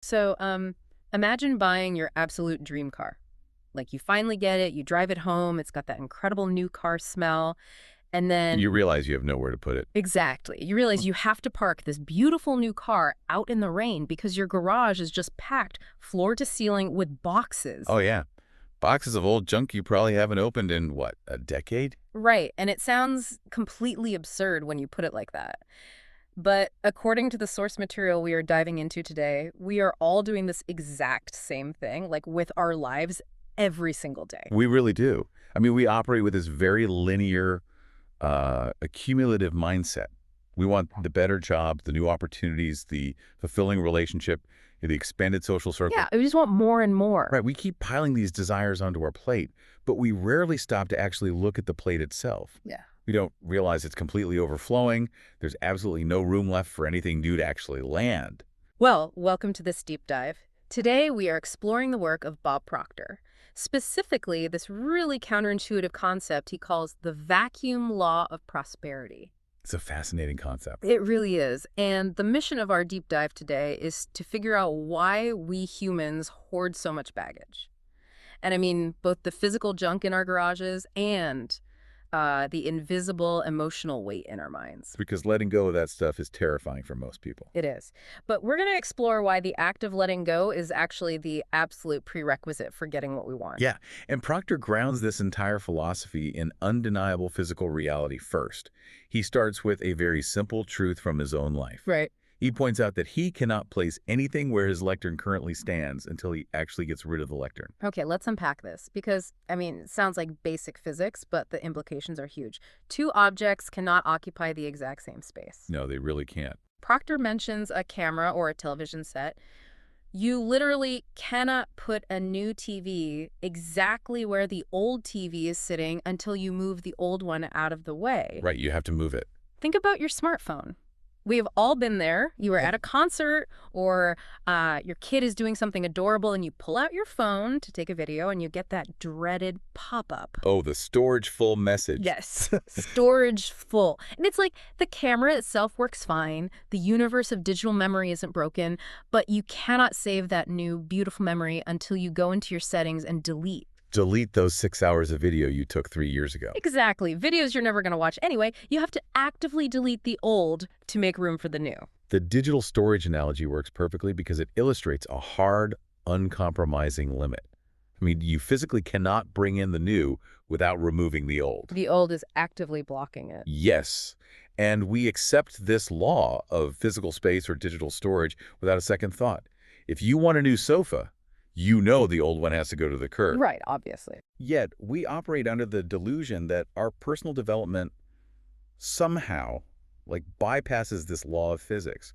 So, imagine buying your absolute dream car. Like you finally get it, you drive it home, it's got that incredible new car smell, and then You realize you have nowhere to put it. exactly, you realize you have to park this beautiful new car out in the rain because your garage is just packed floor to ceiling with boxes. Oh, yeah. Boxes of old junk you probably haven't opened in, what, a decade? Right, and it sounds completely absurd when you put it like that. But according to the source material we are diving into today, we are all doing this exact same thing, like with our lives every single day. We really do. I mean, we operate with this very linear, accumulative mindset. We want the better job, the new opportunities, the fulfilling relationship, the expanded social Yeah, circle. I just want more and more. Right, we keep piling these desires onto our plate, but we rarely stop to actually look at the plate itself. Yeah. We don't realize it's completely overflowing. There's absolutely no room left for anything new to actually land. Well, welcome to this deep dive. Today we are exploring the work of Bob Proctor, specifically this really counterintuitive concept he calls the vacuum law of prosperity. It's a fascinating concept. It really is. And the mission of our deep dive today is to figure out why we humans hoard so much baggage. And I mean, both the physical junk in our garages and the invisible emotional weight in our minds. Because letting go of that stuff is terrifying for most people. It is. But we're going to explore why the act of letting go is actually the absolute prerequisite for getting what we want. Yeah, and Proctor grounds this entire philosophy in undeniable physical reality first. He starts with a very simple truth from his own life. Right. He points out that he cannot place anything where his lectern currently stands until he actually gets rid of the lectern. Okay, let's unpack this because, I mean, it sounds like basic physics, but the implications are huge. Two objects cannot occupy the exact same space. No, they really can't. Proctor mentions a camera or a television set. You literally cannot put a new TV exactly where the old TV is sitting until you move the old one out of the way. Right, you have to move it. Think about your smartphone. We have all been there. You were at a concert or your kid is doing something adorable and you pull out your phone to take a video and you get that dreaded pop-up. Oh, the storage full message. Yes, storage full. And it's like the camera itself works fine. The universe of digital memory isn't broken, but you cannot save that new beautiful memory until you go into your settings and delete. Delete those 6 hours of video you took 3 years ago. Exactly. Videos you're never going to watch anyway. You have to actively delete the old to make room for the new. The digital storage analogy works perfectly because it illustrates a hard, uncompromising limit. I mean, you physically cannot bring in the new without removing the old. The old is actively blocking it. Yes, and we accept this law of physical space or digital storage without a second thought. If you want a new sofa, you know the old one has to go to the curb. Right, obviously. Yet, we operate under the delusion that our personal development somehow, bypasses this law of physics.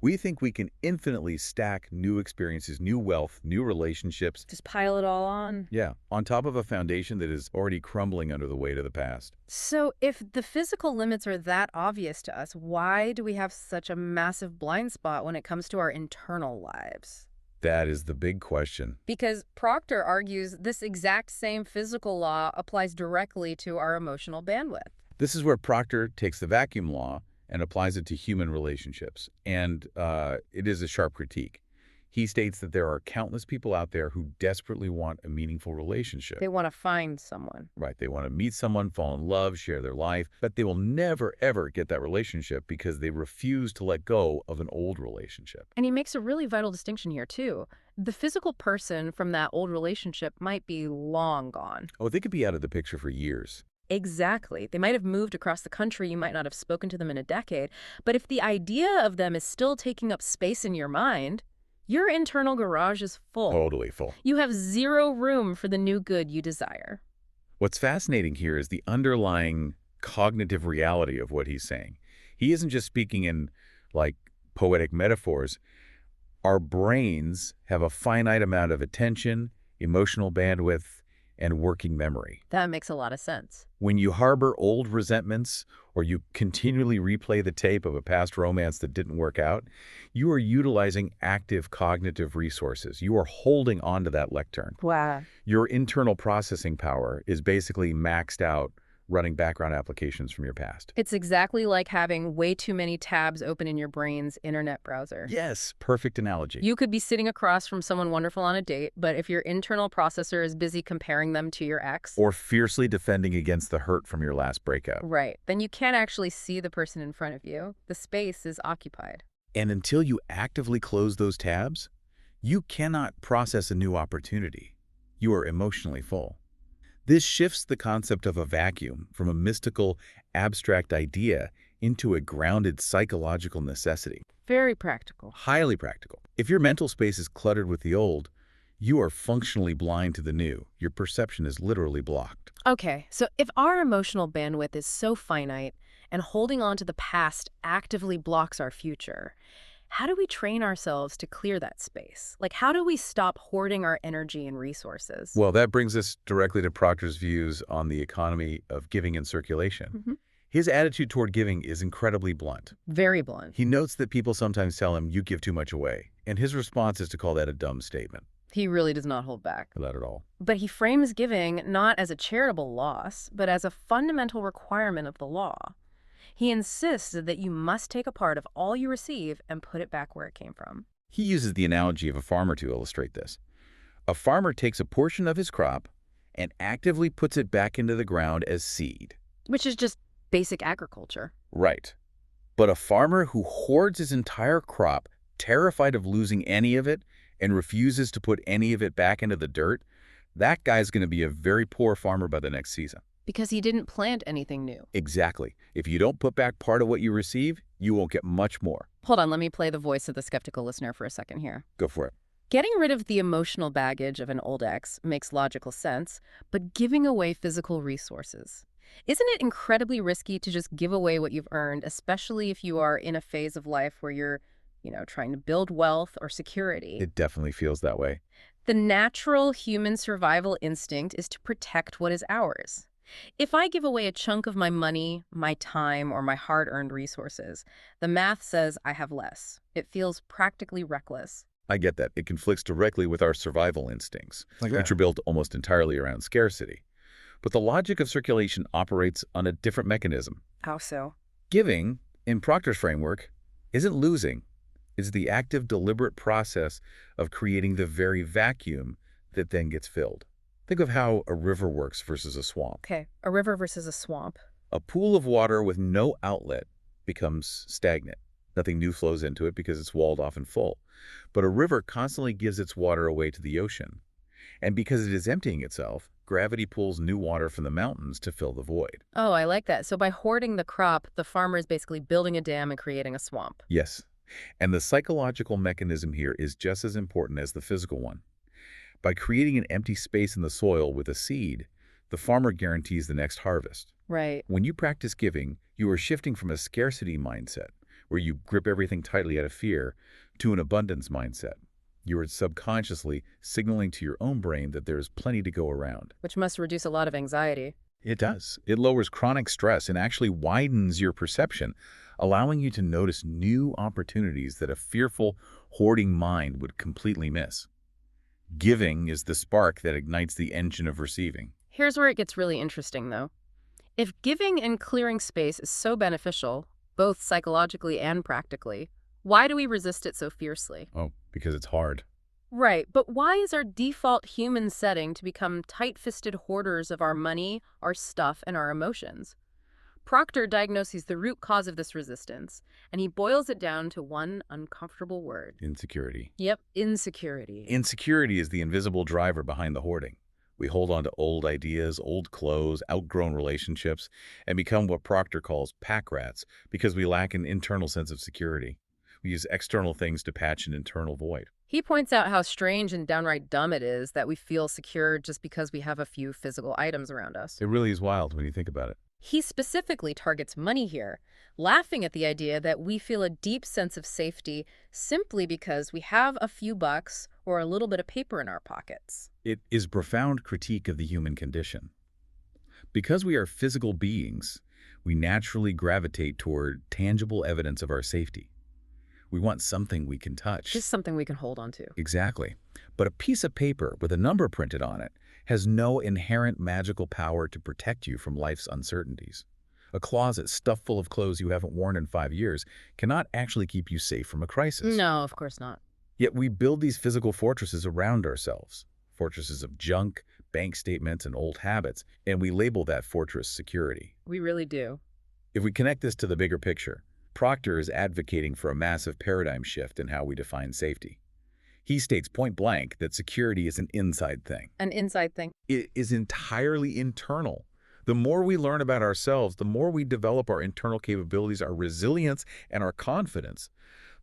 We think we can infinitely stack new experiences, new wealth, new relationships, Just pile it all on. yeah, on top of a foundation that is already crumbling under the weight of the past. So if the physical limits are that obvious to us, why do we have such a massive blind spot when it comes to our internal lives? That is the big question. Because Proctor argues this exact same physical law applies directly to our emotional bandwidth. This is where Proctor takes the vacuum law and applies it to human relationships. And it is a sharp critique. He states that there are countless people out there who desperately want a meaningful relationship. They want to find someone. Right, they want to meet someone, fall in love, share their life, but they will never, ever get that relationship because they refuse to let go of an old relationship. And he makes a really vital distinction here, too. The physical person from that old relationship might be long gone. Oh, they could be out of the picture for years. Exactly. They might have moved across the country. You might not have spoken to them in a decade. But if the idea of them is still taking up space in your mind, your internal garage is full. Totally full. You have zero room for the new good you desire. What's fascinating here is the underlying cognitive reality of what he's saying. He isn't just speaking in, poetic metaphors. Our brains have a finite amount of attention, emotional bandwidth, and working memory. That makes a lot of sense. When you harbor old resentments or you continually replay the tape of a past romance that didn't work out, you are utilizing active cognitive resources. You are holding on to that lectern. Wow. Your internal processing power is basically maxed out running background applications from your past. It's exactly like having way too many tabs open in your brain's internet browser. Yes, perfect analogy. You could be sitting across from someone wonderful on a date, but if your internal processor is busy comparing them to your ex, Or fiercely defending against the hurt from your last breakup. right, then you can't actually see the person in front of you. The space is occupied. And until you actively close those tabs, you cannot process a new opportunity. You are emotionally full. This shifts the concept of a vacuum from a mystical, abstract idea into a grounded psychological necessity. Very practical. Highly practical. If your mental space is cluttered with the old, you are functionally blind to the new. Your perception is literally blocked. Okay, so if our emotional bandwidth is so finite and holding on to the past actively blocks our future, how do we train ourselves to clear that space? Like, how do we stop hoarding our energy and resources? Well, that brings us directly to Proctor's views on the economy of giving and circulation. His attitude toward giving is incredibly blunt. Very blunt. He notes that people sometimes tell him, you give too much away, and his response is to call that a dumb statement. He really does not hold back. Not at all. But he frames giving not as a charitable loss, but as a fundamental requirement of the law. He insists that you must take a part of all you receive and put it back where it came from. He uses the analogy of a farmer to illustrate this. A farmer takes a portion of his crop and actively puts it back into the ground as seed. Which is just basic agriculture. Right. But a farmer who hoards his entire crop, terrified of losing any of it, and refuses to put any of it back into the dirt, that guy's going to be a very poor farmer by the next season. Because he didn't plant anything new. Exactly. If you don't put back part of what you receive, you won't get much more. Hold on, let me play the voice of the skeptical listener for a second here. Go for it. Getting rid of the emotional baggage of an old ex makes logical sense, but giving away physical resources. Isn't it incredibly risky to just give away what you've earned, especially if you are in a phase of life where you're, trying to build wealth or security? It definitely feels that way. The natural human survival instinct is to protect what is ours. If I give away a chunk of my money, my time, or my hard-earned resources, the math says I have less. It feels practically reckless. I get that. It conflicts directly with our survival instincts, which are built almost entirely around scarcity. But the logic of circulation operates on a different mechanism. How so? Giving, in Proctor's framework, isn't losing. It's the active, deliberate process of creating the very vacuum that then gets filled. Think of how a river works versus a swamp. Okay, a river versus a swamp. A pool of water with no outlet becomes stagnant. Nothing new flows into it because it's walled off and full. But a river constantly gives its water away to the ocean. And because it is emptying itself, gravity pulls new water from the mountains to fill the void. Oh, I like that. So by hoarding the crop, the farmer is basically building a dam and creating a swamp. Yes. And the psychological mechanism here is just as important as the physical one. By creating an empty space in the soil with a seed, the farmer guarantees the next harvest. Right. When you practice giving, you are shifting from a scarcity mindset, where you grip everything tightly out of fear, to an abundance mindset. You are subconsciously signaling to your own brain that there is plenty to go around. Which must reduce a lot of anxiety. It does. It lowers chronic stress and actually widens your perception, allowing you to notice new opportunities that a fearful, hoarding mind would completely miss. Giving is the spark that ignites the engine of receiving. Here's where it gets really interesting, though. If giving and clearing space is so beneficial, both psychologically and practically, why do we resist it so fiercely? Oh, because it's hard. Right, but why is our default human setting to become tight-fisted hoarders of our money, our stuff, and our emotions? Proctor diagnoses the root cause of this resistance, and he boils it down to one uncomfortable word. Insecurity. Yep, insecurity. Insecurity is the invisible driver behind the hoarding. We hold on to old ideas, old clothes, outgrown relationships, and become what Proctor calls pack rats because we lack an internal sense of security. We use external things to patch an internal void. He points out how strange and downright dumb it is that we feel secure just because we have a few physical items around us. It really is wild when you think about it. He specifically targets money here, laughing at the idea that we feel a deep sense of safety simply because we have a few bucks or a little bit of paper in our pockets. It is a profound critique of the human condition. Because we are physical beings, we naturally gravitate toward tangible evidence of our safety. We want something we can touch. Just something we can hold on to. Exactly. But a piece of paper with a number printed on it has no inherent magical power to protect you from life's uncertainties. A closet stuffed full of clothes you haven't worn in 5 years cannot actually keep you safe from a crisis. No, of course not. Yet we build these physical fortresses around ourselves, fortresses of junk, bank statements, and old habits, and we label that fortress security. We really do. If we connect this to the bigger picture, Proctor is advocating for a massive paradigm shift in how we define safety. He states point blank that security is an inside thing. An inside thing. It is entirely internal. The more we learn about ourselves, the more we develop our internal capabilities, our resilience, and our confidence,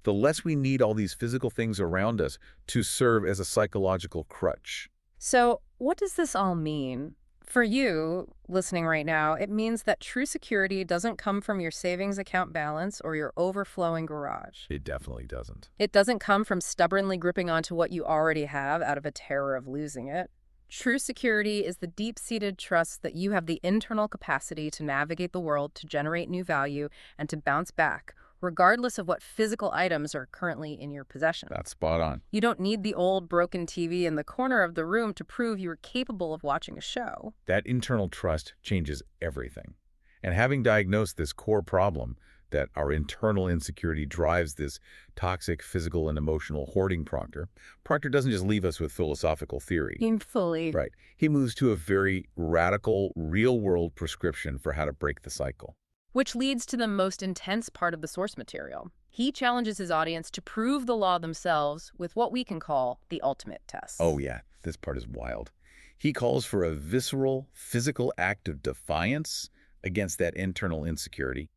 the less we need all these physical things around us to serve as a psychological crutch. So what does this all mean? For you, listening right now, it means that true security doesn't come from your savings account balance or your overflowing garage. It definitely doesn't. It doesn't come from stubbornly gripping onto what you already have out of a terror of losing it. True security is the deep-seated trust that you have the internal capacity to navigate the world, to generate new value, and to bounce back, regardless of what physical items are currently in your possession. That's spot on. You don't need the old broken TV in the corner of the room to prove you are capable of watching a show. That internal trust changes everything. And having diagnosed this core problem, that our internal insecurity drives this toxic physical and emotional hoarding, Proctor doesn't just leave us with philosophical theory. Fully. Right. He moves to a very radical, real-world prescription for how to break the cycle. Which leads to the most intense part of the source material. He challenges his audience to prove the law themselves with what we can call the ultimate test. Oh yeah, this part is wild. He calls for a visceral, physical act of defiance against that internal insecurity.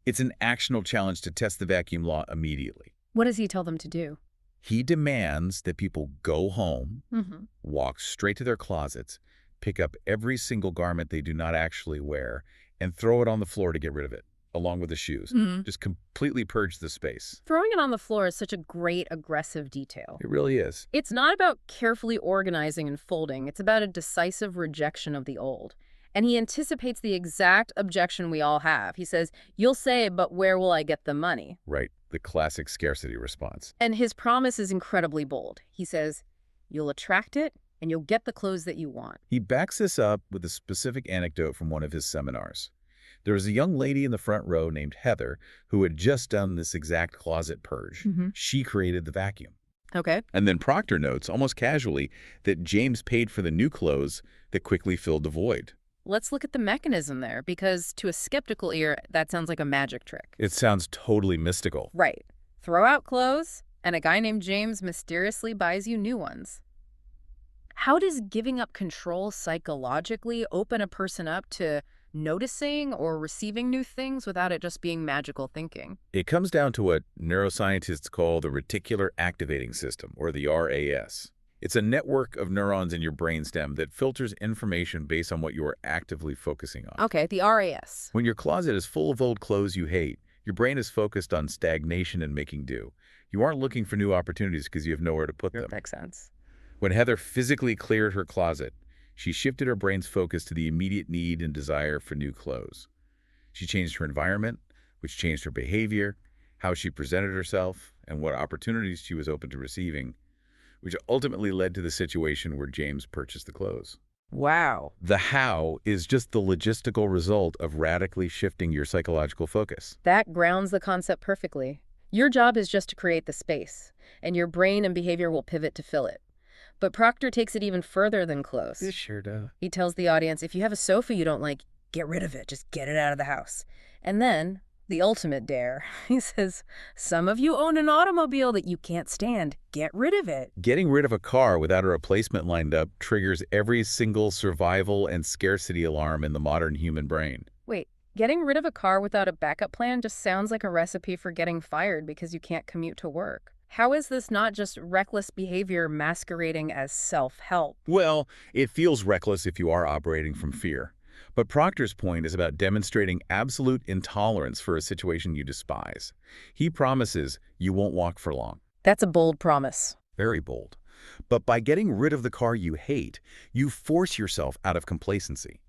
It's an actionable challenge to test the vacuum law immediately. What does he tell them to do? He demands that people go home, walk straight to their closets, pick up every single garment they do not actually wear, and throw it on the floor to get rid of it, along with the shoes. Just completely purge the space. Throwing it on the floor is such a great, aggressive detail. It really is. It's not about carefully organizing and folding. It's about a decisive rejection of the old. And he anticipates the exact objection we all have. He says, you'll say, but where will I get the money? Right, the classic scarcity response. And his promise is incredibly bold. He says, you'll attract it, and you'll get the clothes that you want. He backs this up with a specific anecdote from one of his seminars. There was a young lady in the front row named Heather who had just done this exact closet purge. She created the vacuum. Okay. And then Proctor notes, almost casually, that James paid for the new clothes that quickly filled the void. Let's look at the mechanism there, because to a skeptical ear, that sounds like a magic trick. It sounds totally mystical. Right. Throw out clothes, and a guy named James mysteriously buys you new ones. How does giving up control psychologically open a person up to noticing or receiving new things without it just being magical thinking? It comes down to what neuroscientists call the reticular activating system, or the RAS. It's a network of neurons in your brainstem that filters information based on what you are actively focusing on. Okay, the RAS. When your closet is full of old clothes you hate, your brain is focused on stagnation and making do. You aren't looking for new opportunities because you have nowhere to put them. Makes sense. When Heather physically cleared her closet, she shifted her brain's focus to the immediate need and desire for new clothes. She changed her environment, which changed her behavior, how she presented herself, and what opportunities she was open to receiving, which ultimately led to the situation where James purchased the clothes. Wow. The how is just the logistical result of radically shifting your psychological focus. That grounds the concept perfectly. Your job is just to create the space, and your brain and behavior will pivot to fill it. But Proctor takes it even further than clothes. This sure does. He tells the audience, if you have a sofa you don't like, get rid of it. Just get it out of the house. And then, the ultimate dare. He says, some of you own an automobile that you can't stand. Get rid of it. Getting rid of a car without a replacement lined up triggers every single survival and scarcity alarm in the modern human brain. Wait, getting rid of a car without a backup plan just sounds like a recipe for getting fired because you can't commute to work. How is this not just reckless behavior masquerading as self-help? Well, it feels reckless if you are operating from fear. But Proctor's point is about demonstrating absolute intolerance for a situation you despise. He promises you won't walk for long. That's a bold promise. Very bold. But by getting rid of the car you hate, you force yourself out of complacency.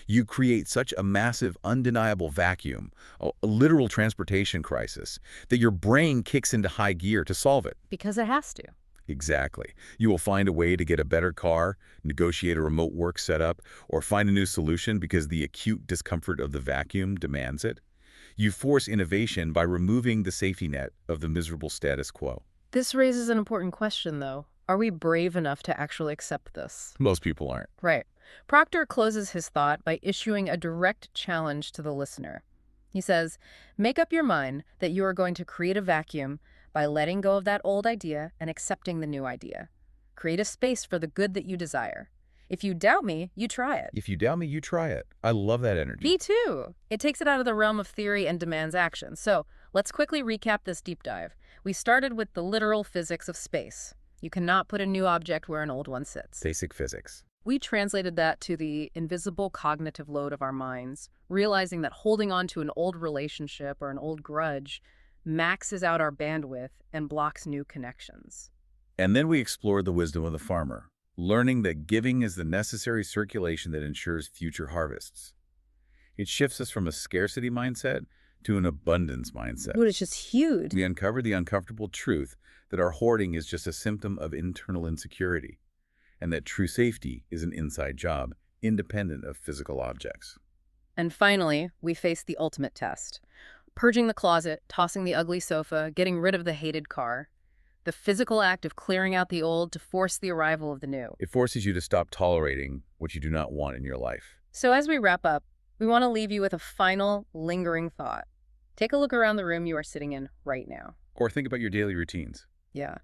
You create such a massive, undeniable vacuum, a literal transportation crisis, that your brain kicks into high gear to solve it. Because it has to. Exactly. You will find a way to get a better car, negotiate a remote work setup, or find a new solution because the acute discomfort of the vacuum demands it. You force innovation by removing the safety net of the miserable status quo. This raises an important question, though. Are we brave enough to actually accept this? Most people aren't. Right. Proctor closes his thought by issuing a direct challenge to the listener. He says, make up your mind that you are going to create a vacuum by letting go of that old idea and accepting the new idea. Create a space for the good that you desire. If you doubt me, you try it. If you doubt me, you try it. I love that energy. Me too. It takes it out of the realm of theory and demands action. So let's quickly recap this deep dive. We started with the literal physics of space. You cannot put a new object where an old one sits. Basic physics. We translated that to the invisible cognitive load of our minds, realizing that holding on to an old relationship or an old grudge maxes out our bandwidth and blocks new connections. And then we explored the wisdom of the farmer, learning that giving is the necessary circulation that ensures future harvests. It shifts us from a scarcity mindset to an abundance mindset. Dude, it's just huge. We uncovered the uncomfortable truth that our hoarding is just a symptom of internal insecurity, and that true safety is an inside job, independent of physical objects. And finally, we faced the ultimate test. Purging the closet, tossing the ugly sofa, getting rid of the hated car. The physical act of clearing out the old to force the arrival of the new. It forces you to stop tolerating what you do not want in your life. So as we wrap up, we want to leave you with a final, lingering thought. Take a look around the room you are sitting in right now. Or think about your daily routines. Yeah.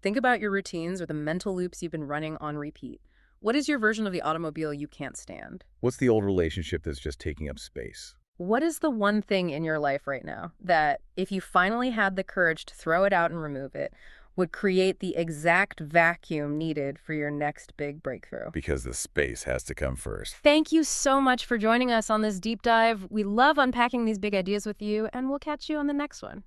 Think about your routines or the mental loops you've been running on repeat. What is your version of the automobile you can't stand? What's the old relationship that's just taking up space? What is the one thing in your life right now that, if you finally had the courage to throw it out and remove it, would create the exact vacuum needed for your next big breakthrough? Because the space has to come first. Thank you so much for joining us on this deep dive. We love unpacking these big ideas with you, and we'll catch you on the next one.